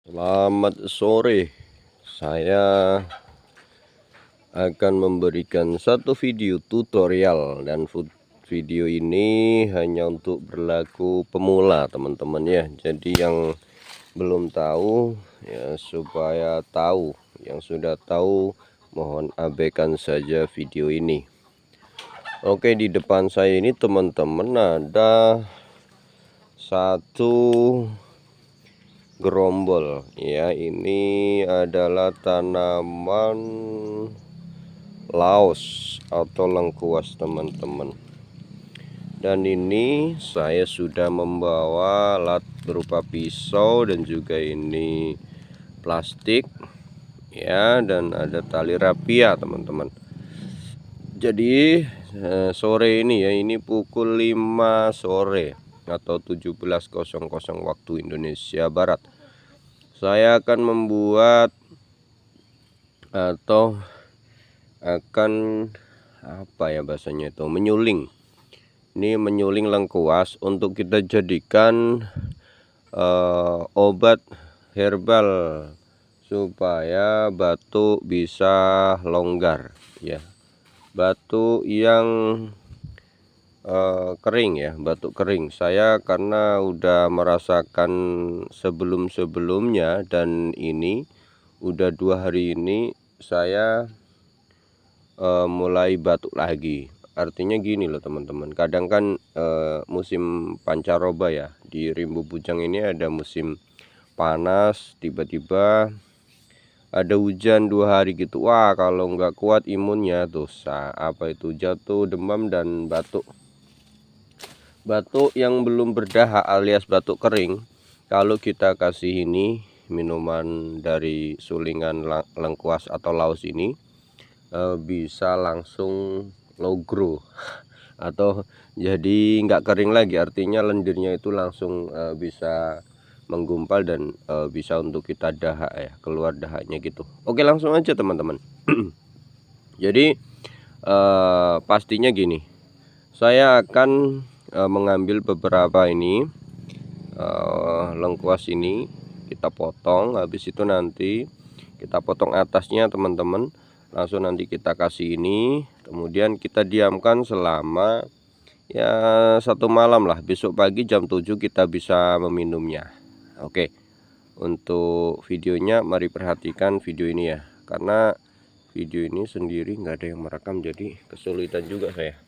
Selamat sore. Saya akan memberikan satu video tutorial dan video ini hanya untuk berlaku pemula teman-teman ya. Jadi yang belum tahu ya supaya tahu, yang sudah tahu mohon abaikan saja video ini. Oke, di depan saya ini teman-teman ada satu gerombol ya. Ini adalah tanaman laos atau lengkuas teman-teman, dan ini saya sudah membawa alat berupa pisau dan juga ini plastik ya, dan ada tali rapia teman-teman. Jadi sore ini ya, ini pukul 5 sore atau 17.00 waktu Indonesia Barat, saya akan membuat atau akan apa ya bahasanya itu, menyuling. Ini menyuling lengkuas untuk kita jadikan obat herbal supaya batuk bisa longgar ya. Batuk yang kering ya, batuk kering. Saya karena udah merasakan sebelum-sebelumnya, dan ini udah 2 hari ini saya mulai batuk lagi. Artinya gini loh teman-teman, kadang kan musim pancaroba ya, di Rimbu Bujang ini ada musim panas, tiba-tiba ada hujan 2 hari gitu. Wah, kalau nggak kuat imunnya tuh apa itu, jatuh, demam, dan batuk. Batuk yang belum berdahak alias batuk kering, kalau kita kasih ini minuman dari sulingan lengkuas atau laos ini, bisa langsung low grow atau jadi nggak kering lagi. Artinya lendirnya itu langsung bisa menggumpal dan bisa untuk kita dahak ya, keluar dahaknya gitu. Oke, langsung aja teman-teman. Jadi pastinya gini, saya akan mengambil beberapa ini lengkuas ini, kita potong. Habis itu nanti kita potong atasnya teman-teman, langsung nanti kita kasih ini, kemudian kita diamkan selama ya 1 malam lah. Besok pagi jam 7 kita bisa meminumnya. Oke, untuk videonya mari perhatikan video ini ya, karena video ini sendiri nggak ada yang merekam jadi kesulitan juga saya.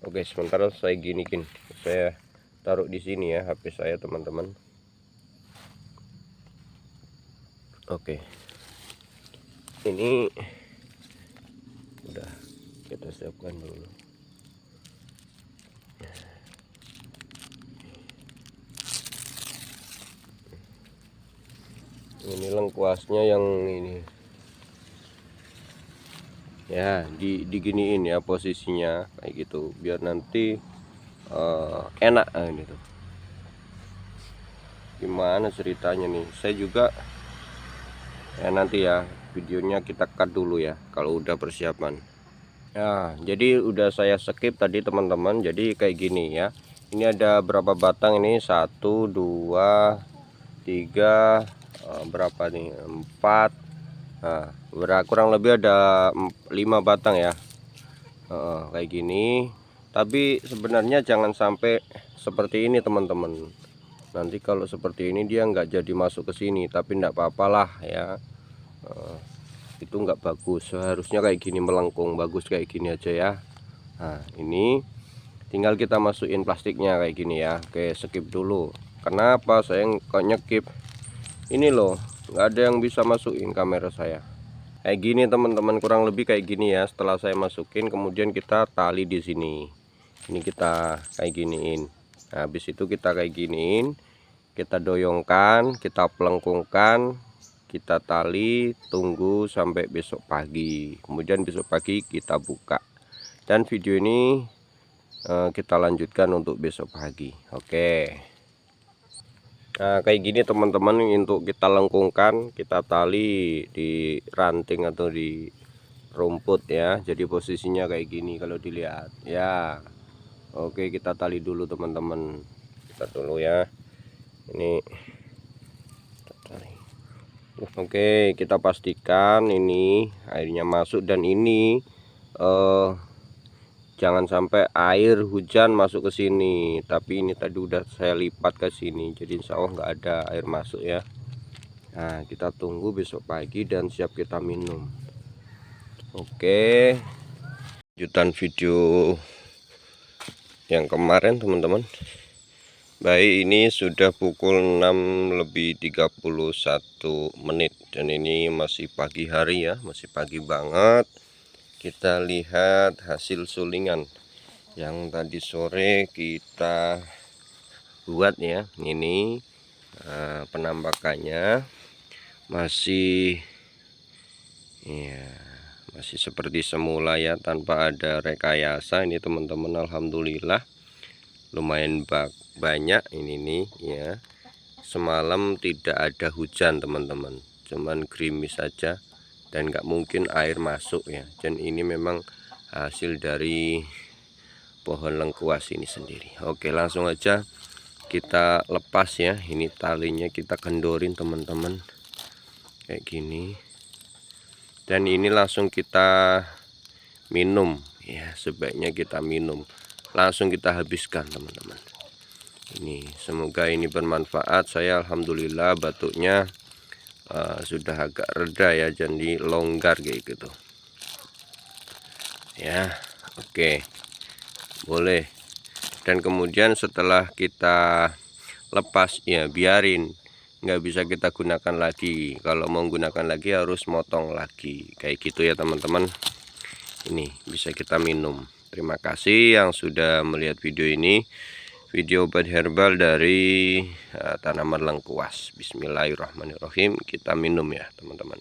Oke, sementara saya giniin, saya taruh di sini ya HP saya teman-teman. Oke, ini udah kita siapkan dulu. Ini lengkuasnya yang ini ya, diginiin ya posisinya kayak gitu, biar nanti enak gitu. Gimana ceritanya nih, saya juga nanti ya videonya kita cut dulu ya kalau udah persiapan ya. Jadi udah saya skip tadi teman-teman. Jadi kayak gini ya, ini ada berapa batang ini, 1 2 3 berapa nih, 4. Nah, kurang lebih ada 5 batang ya, kayak gini. Tapi sebenarnya jangan sampai seperti ini teman-teman. Nanti kalau seperti ini dia nggak jadi masuk ke sini, tapi enggak apa-apalah ya. Itu nggak bagus, seharusnya kayak gini melengkung, bagus kayak gini aja ya. Nah, ini tinggal kita masukin plastiknya kayak gini ya. Oke, skip dulu. Kenapa saya kok nyekip ini loh, nggak ada yang bisa masukin kamera saya. Kayak gini teman-teman, kurang lebih kayak gini ya. Setelah saya masukin, kemudian kita tali di sini. Ini kita kayak giniin. Nah, habis itu kita kayak giniin, kita doyongkan, kita pelengkungkan, kita tali, tunggu sampai besok pagi. Kemudian besok pagi kita buka, dan video ini kita lanjutkan untuk besok pagi. Oke. Nah, kayak gini teman-teman, untuk kita lengkungkan, kita tali di ranting atau di rumput ya. Jadi posisinya kayak gini kalau dilihat ya. Oke, kita tali dulu teman-teman, kita dulu ya. Ini kita tali. Oke, kita pastikan ini airnya masuk, dan ini jangan sampai air hujan masuk ke sini. Tapi ini tadi udah saya lipat ke sini, jadi insya Allah nggak ada air masuk ya. Nah, kita tunggu besok pagi dan siap kita minum. Oke, lanjutan video yang kemarin teman-teman. Baik, ini sudah pukul 6:31 menit dan ini masih pagi hari ya, masih pagi banget. Kita lihat hasil sulingan yang tadi sore kita buat ya. Ini penampakannya masih ya, masih seperti semula ya, tanpa ada rekayasa. Ini teman-teman, alhamdulillah lumayan banyak ini nih ya. Semalam tidak ada hujan teman-teman, cuman gerimis saja dan nggak mungkin air masuk ya. Dan ini memang hasil dari pohon lengkuas ini sendiri. Oke, langsung aja kita lepas ya. Ini talinya kita kendorin teman-teman kayak gini, dan ini langsung kita minum ya. Sebaiknya kita minum, langsung kita habiskan teman-teman. Ini semoga ini bermanfaat. Saya alhamdulillah batuknya sudah agak reda ya, jadi longgar kayak gitu ya. Oke, boleh. Dan kemudian setelah kita lepas ya, biarin, nggak bisa kita gunakan lagi. Kalau mau gunakan lagi harus motong lagi kayak gitu ya teman-teman. Ini bisa kita minum. Terima kasih yang sudah melihat video ini, video obat herbal dari tanaman lengkuas. Bismillahirrahmanirrahim. Kita minum ya teman-teman.